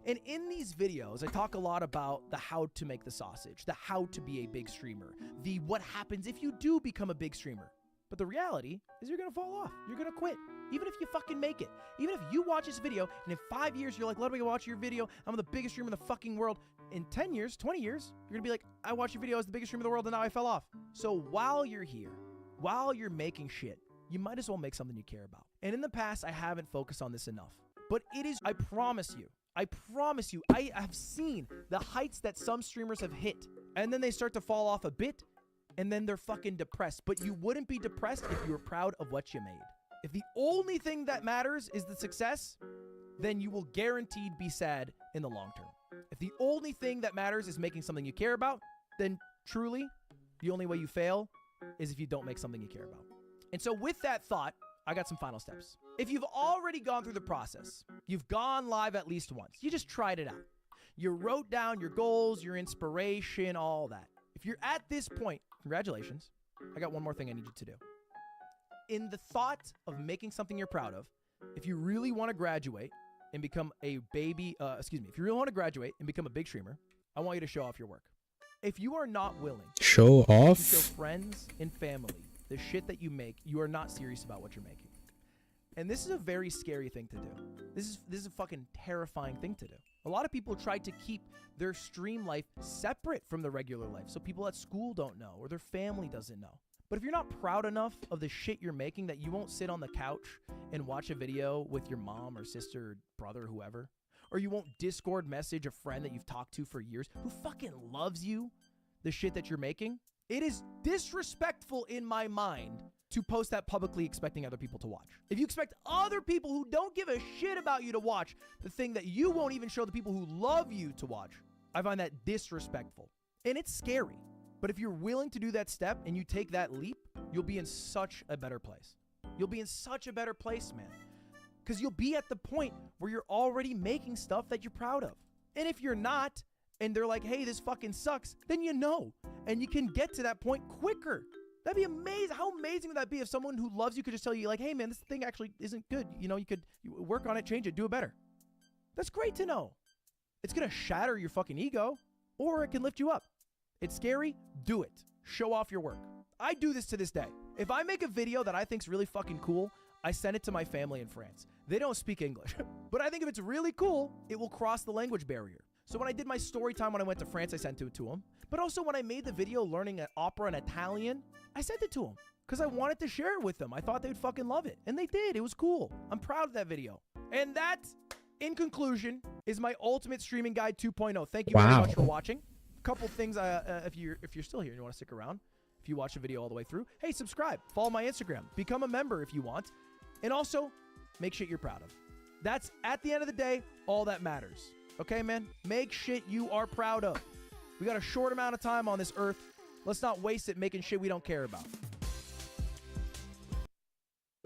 And in these videos, I talk a lot about the how to make the sausage, the how to be a big streamer, the what happens if you do become a big streamer. But the reality is you're going to fall off. You're going to quit. Even if you fucking make it. Even if you watch this video and in 5 years you're like, let me watch your video. I'm the biggest streamer in the fucking world. In 10 years, 20 years, you're going to be like, I watched your video as the biggest streamer in the world and now I fell off. So while you're here, while you're making shit, you might as well make something you care about. And in the past, I haven't focused on this enough. But it is, I promise you, I have seen the heights that some streamers have hit. And then they start to fall off a bit. And then they're fucking depressed. But you wouldn't be depressed if you were proud of what you made. If the only thing that matters is the success, then you will guaranteed be sad in the long term. If the only thing that matters is making something you care about, then truly, the only way you fail is if you don't make something you care about. And so with that thought, I got some final steps. If you've already gone through the process, you've gone live at least once, you just tried it out. You wrote down your goals, your inspiration, all that. If you're at this point, congratulations. I got one more thing I need you to do. In the thought of making something you're proud of, if you really want to graduate and become a if you really want to graduate and become a big streamer, I want you to show off your work. If you are not willing show off to show friends and family the shit that you make, you are not serious about what you're making. And this is a very scary thing to do. This is a fucking terrifying thing to do. A lot of people try to keep their stream life separate from the regular life, so people at school don't know or their family doesn't know. But if you're not proud enough of the shit you're making that you won't sit on the couch and watch a video with your mom or sister or brother or whoever, or you won't Discord message a friend that you've talked to for years who fucking loves you, the shit that you're making, it is disrespectful in my mind to post that publicly expecting other people to watch. If you expect other people who don't give a shit about you to watch the thing that you won't even show the people who love you to watch, I find that disrespectful. And it's scary. But if you're willing to do that step and you take that leap, you'll be in such a better place. You'll be in such a better place, man. Because you'll be at the point where you're already making stuff that you're proud of. And if you're not, and they're like, hey, this fucking sucks, then you know. And you can get to that point quicker. That'd be amazing. How amazing would that be if someone who loves you could just tell you, like, hey, man, this thing actually isn't good. You know, you could work on it, change it, do it better. That's great to know. It's going to shatter your fucking ego, or it can lift you up. It's scary. Do it. Show off your work. I do this to this day. If I make a video that I think's really fucking cool, I send it to my family in France. They don't speak English, but I think if it's really cool, it will cross the language barrier. So when I did my story time when I went to France, I sent it to them. But also when I made the video learning an opera in Italian, I sent it to them because I wanted to share it with them. I thought they would fucking love it. And they did. It was cool. I'm proud of that video. And that, in conclusion, is my ultimate streaming guide 2.0. Thank you very much for watching. A couple things, if you're still here and you want to stick around, if you watch the video all the way through, hey, subscribe. Follow my Instagram. Become a member if you want. And also, make shit you're proud of. That's, at the end of the day, all that matters. Okay, man? Make shit you are proud of. We got a short amount of time on this earth. Let's not waste it making shit we don't care about.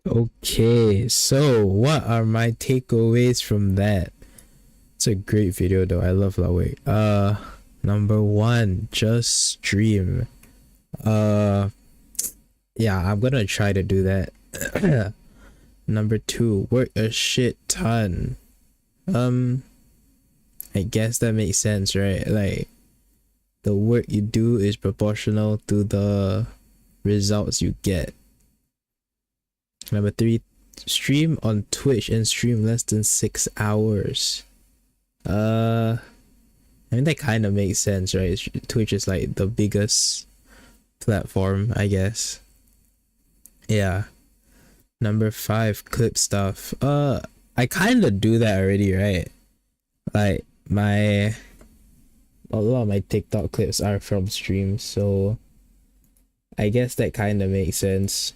Okay, so what are my takeaways from that? It's a great video though. I love Laway. Number one, just stream. Yeah, I'm gonna try to do that. Number 2, work a shit ton. I guess that makes sense, right? Like, the work you do is proportional to the results you get. Number 3, stream on Twitch and stream less than 6 hours. I mean, that kind of makes sense, right? Twitch is like the biggest platform, I guess. Yeah. Number 5, clip stuff. I kind of do that already, right? Like, a lot of my TikTok clips are from streams, so I guess that kind of makes sense.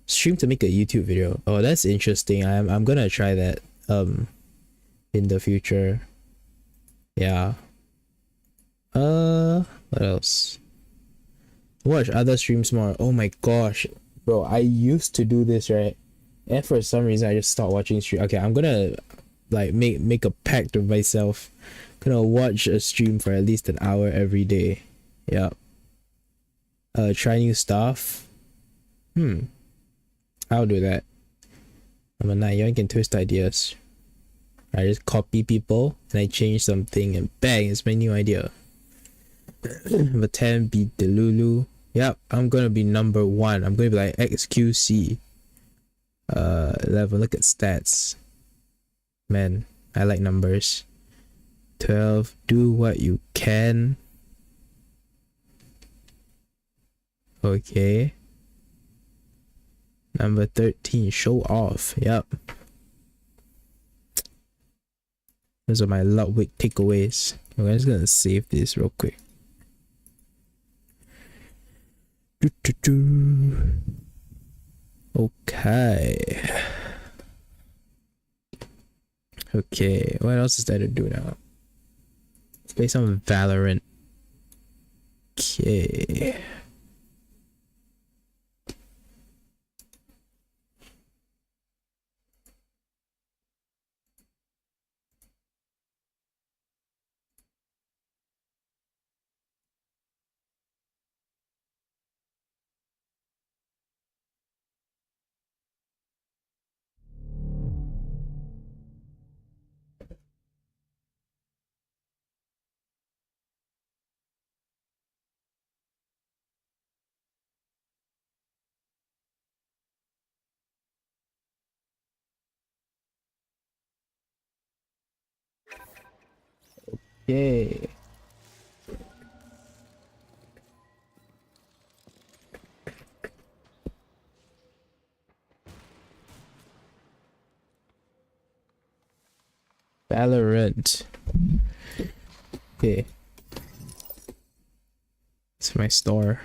Stream to make a YouTube video. Oh, that's interesting. I'm gonna try that in the future. Yeah. What else? Watch other streams more. Oh my gosh, bro, I used to do this, right? And for some reason I just stopped watching stream. Okay, I'm gonna like make a pact with myself. Gonna watch a stream for at least an hour every day. Yeah. Try new stuff. I'll do that. Number 9, you can twist ideas. I just copy people and I change something and bang, it's my new idea. Number 10, be Delulu. Yep, I'm gonna be number 1. I'm gonna be like XQC. 11, look at stats. Man, I like numbers. 12, do what you can. Okay. Number 13, show off. Yep. Those are my Ludwig takeaways. I'm just gonna save this real quick. Okay. Okay, what else is there to do now? Let's play some Valorant. Okay. Yay. Valorant. Okay. It's my store.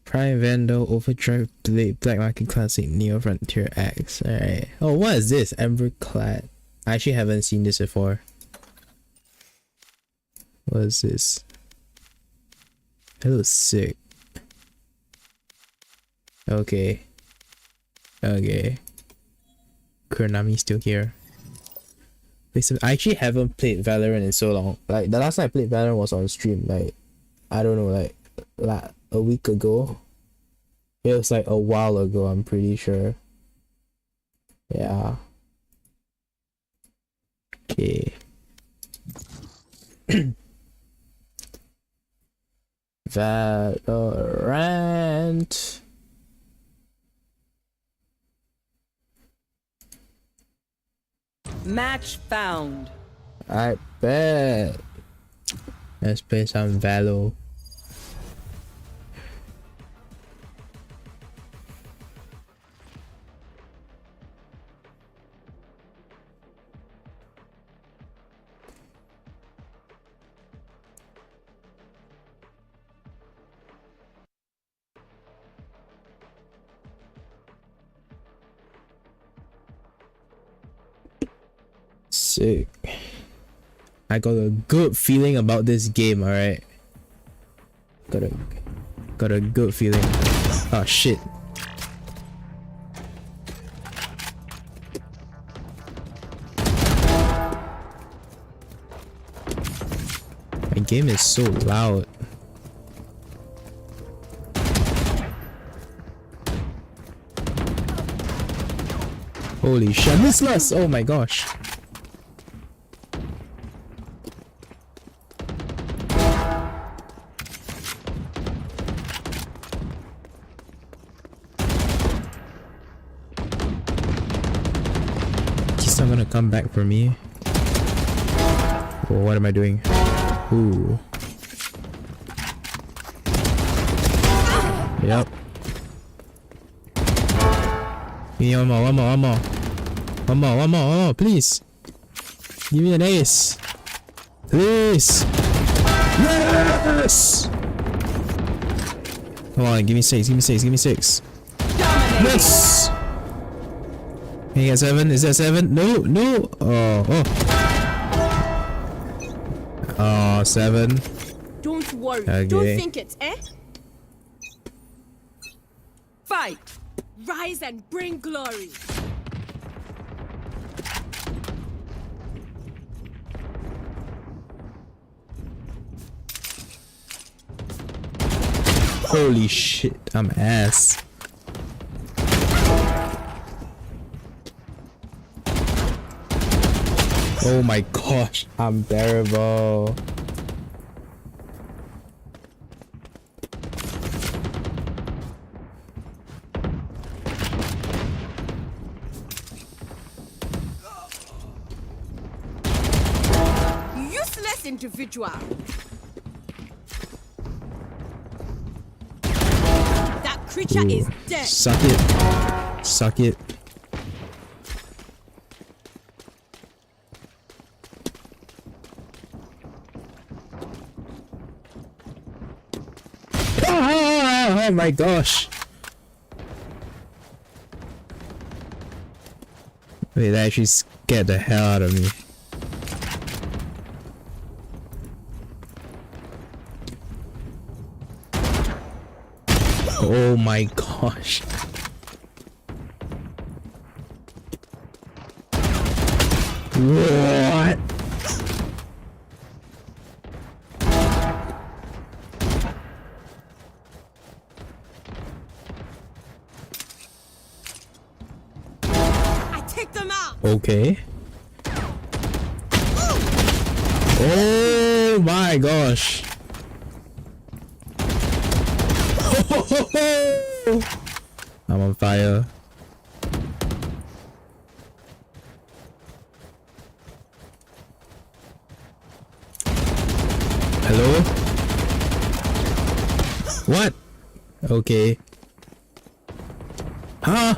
Prime Vandal, Overdrive, Blade, Black Market Classic, Neo Frontier X. Alright. Oh, what is this? Emberclad. I actually haven't seen this before. What is this? That looks sick. Okay. Okay. Kuronami's still here. I actually haven't played Valorant in so long. Like, the last time I played Valorant was on stream. Like, I don't know, like a week ago. It was like a while ago, I'm pretty sure. Yeah. Okay. Valorant. Match found. I bet. Let's play some Valo. Sick. I got a good feeling about this game, alright? Got a good feeling. Oh shit. My game is so loud. Holy shit, useless! Oh my gosh. He's not gonna come back for me. Oh, what am I doing? Ooh. Yep. Give me one more, please. Give me an ace. Please. Yes! Come on, give me 6, Yes! Can you get 7? Is that 7? No! Oh. Oh, 7. Don't worry. Okay. Don't think it, eh? Fight! Rise and bring glory! Holy shit, I'm ass. Oh my gosh, I'm terrible. Useless individual. That creature Ooh. is dead. Suck it. Suck it. Oh my gosh. Wait, that actually scared the hell out of me. Oh my gosh. What? I take them out. Okay. Oh my gosh. I'm on fire. Hello? What? Okay. Huh?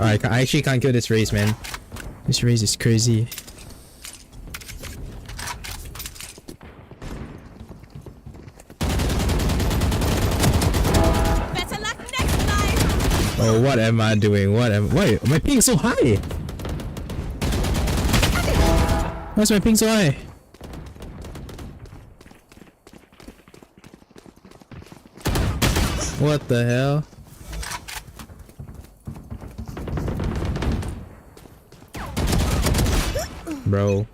I actually can't kill this race, man. This race is crazy. Better luck next time. Oh, what am I doing? Why? My ping is so high. Why's my ping so high? What the hell? Bro.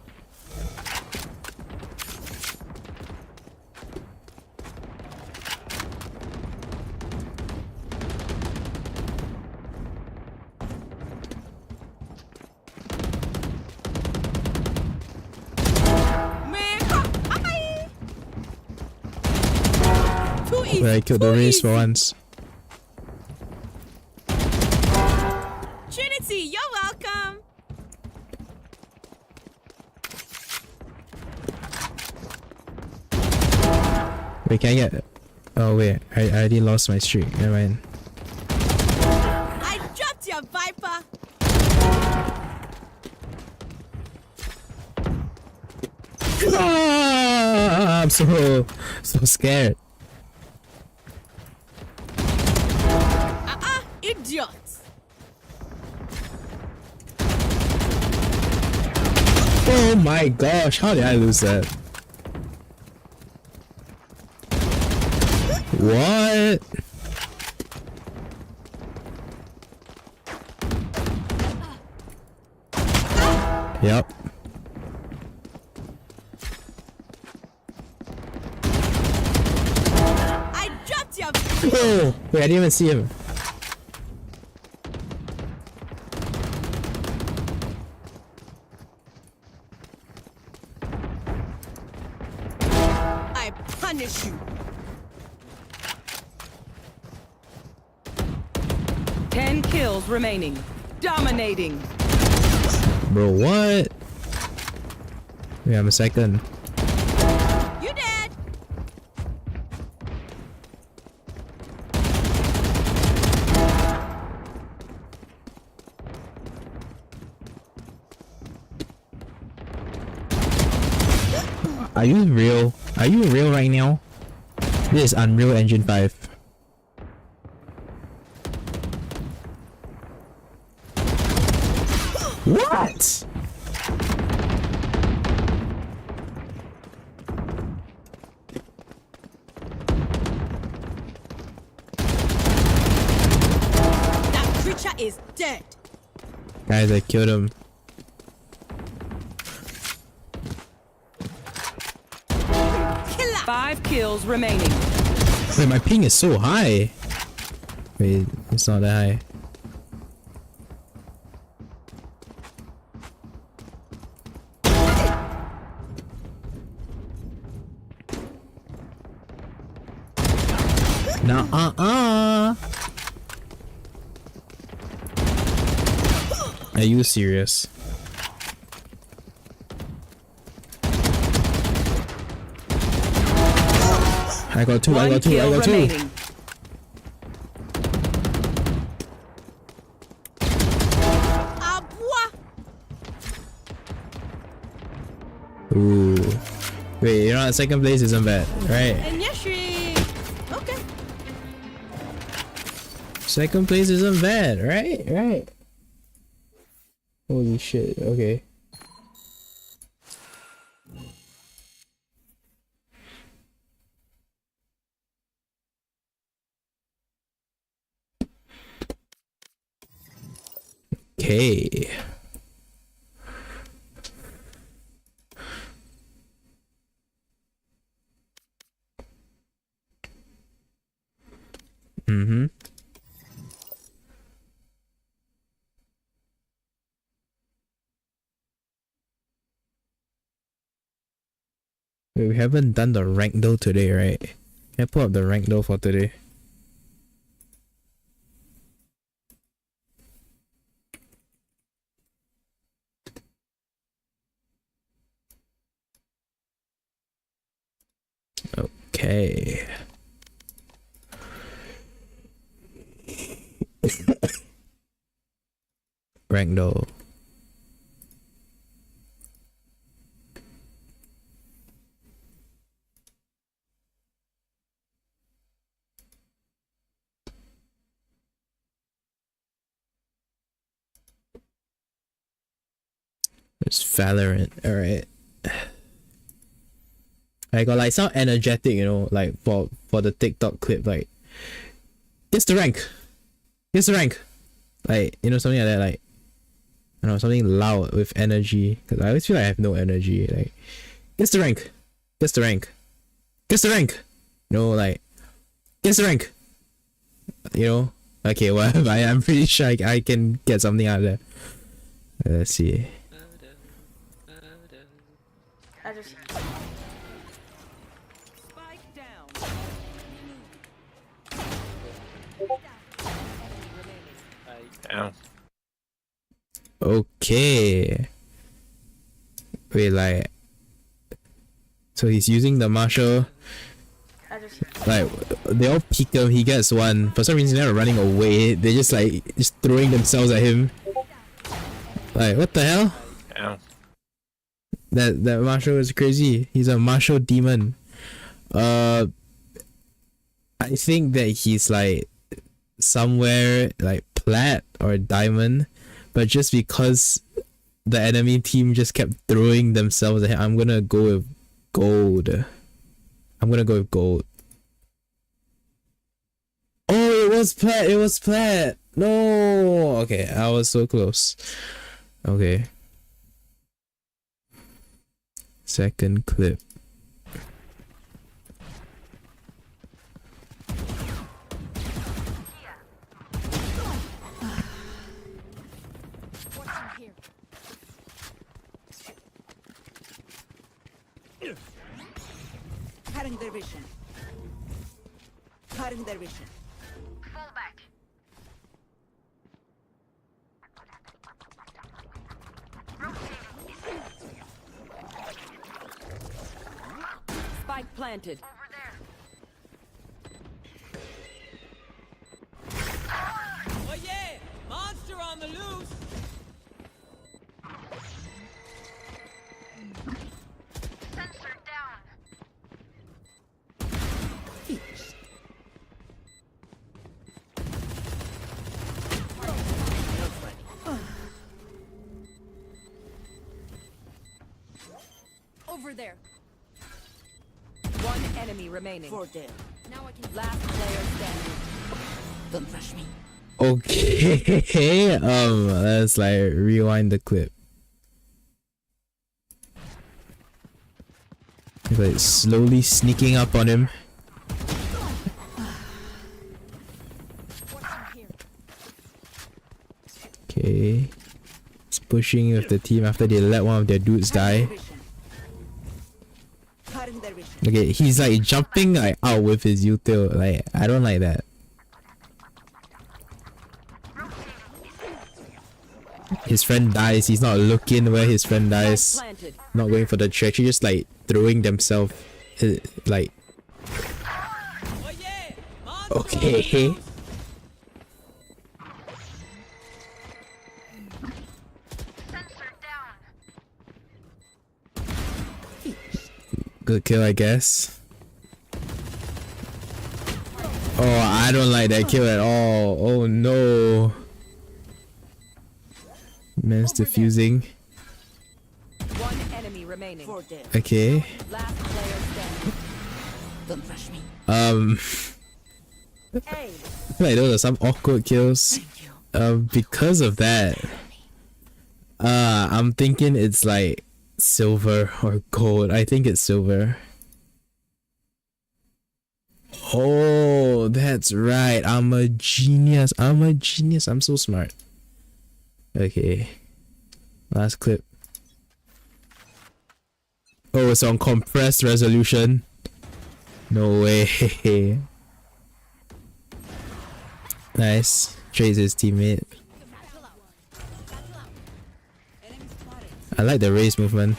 I killed the race for once. Trinity, you're welcome. Wait, can I get... Oh wait, I already lost my streak. Never mind. I dropped your Viper. Ah, I'm so scared. Idiot. Oh my gosh, how did I lose that? What? Yep. I dropped you. Oh, wait, I didn't even see him. I punish you. 10 kills remaining. Dominating. Bro, what? Wait, I'm a second. You dead. Are you real? Are you real right now? This is Unreal Engine 5. What? That creature is dead. Guys, I killed him. Killer. 5 kills remaining. Wait, my ping is so high. Wait, it's not that high. Nah, Are you serious? I got two, I got two, I got two. Ooh. Wait, you know what? Second place isn't bad, right? And Yashri. Okay. Second place isn't bad, right? Right. Holy shit, okay. Okay. Mm-hmm. Wait, we haven't done the Rankdle today, right? Can I pull up the Rankdle for today? Okay. Rankdle. It's Valorant, alright. I got like some energetic, you know, like for the TikTok clip, like guess the rank. Guess the rank. Like, you know, something like that, like I don't know, something loud with energy. Cause I always feel like I have no energy. Like guess the rank. Guess the rank. Guess the rank. You know, like guess the rank. You know? Okay, well I'm pretty sure I can get something out of there. Let's see. Spike down. Okay. Wait, like, so he's using the marshal. Like, they all peek him, he gets one. For some reason, they're running away. They're just like, just throwing themselves at him. Like, what the hell? Yeah. That marshal is crazy. He's a martial demon. I think that he's like somewhere like plat or diamond, but just because the enemy team just kept throwing themselves at him, I'm gonna go with gold. I'm gonna go with gold. Oh, it was plat. It was plat. No. Okay, I was so close. Okay. Second clip. Cutting their vision. Cutting their vision. Fall back. Spike planted. Oh yeah! Monster on the loose! Sensor down. Over there. One enemy remaining. For them. Now I can. Last player standing. Don't rush me. Okay, let's like rewind the clip. He's like slowly sneaking up on him. Okay, it's pushing with the team after they let one of their dudes die. Cutting their vision. Okay, he's like jumping like out with his util. Like, I don't like that. His friend dies, he's not looking where his friend dies. Planted. Not going for the treachery, just like throwing themselves like. Oh yeah! Monster Okay. Sensor down. Good kill, I guess. Oh, I don't like that kill at all. Oh no. Man's defusing. One enemy remaining. For them. Okay. Last player standing. Don't rush me. Hey. I feel like those are some awkward kills. Because of that, I'm thinking it's like silver or gold. I think it's silver. Oh, that's right. I'm a genius. I'm a genius. I'm so smart. Okay. Last clip. Oh, it's on compressed resolution. No way. Nice. Trades his teammate. I like the race movement.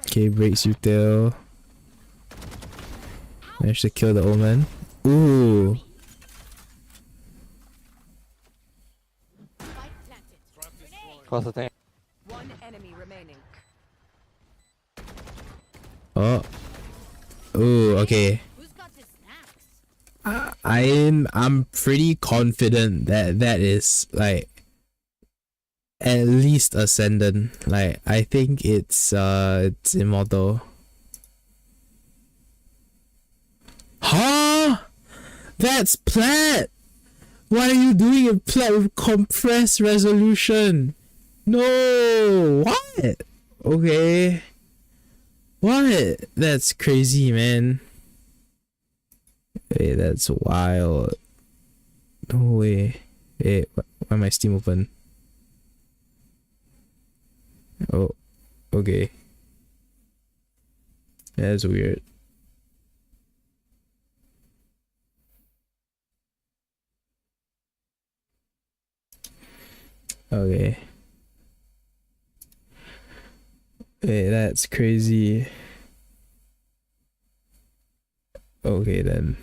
Okay, breaks util. Managed to kill the omen. Ooh. One enemy remaining. Oh. Ooh, okay. Who's got the snacks? I'm pretty confident that that is like at least ascendant. Like, I think it's immortal. Huh? That's plat. Why are you doing a plat with compressed resolution? No. What? Okay. What? That's crazy, man. Hey, that's wild. No way. Hey, why am I Steam open? Oh, okay. That's weird. Okay. Hey, that's crazy. Okay then.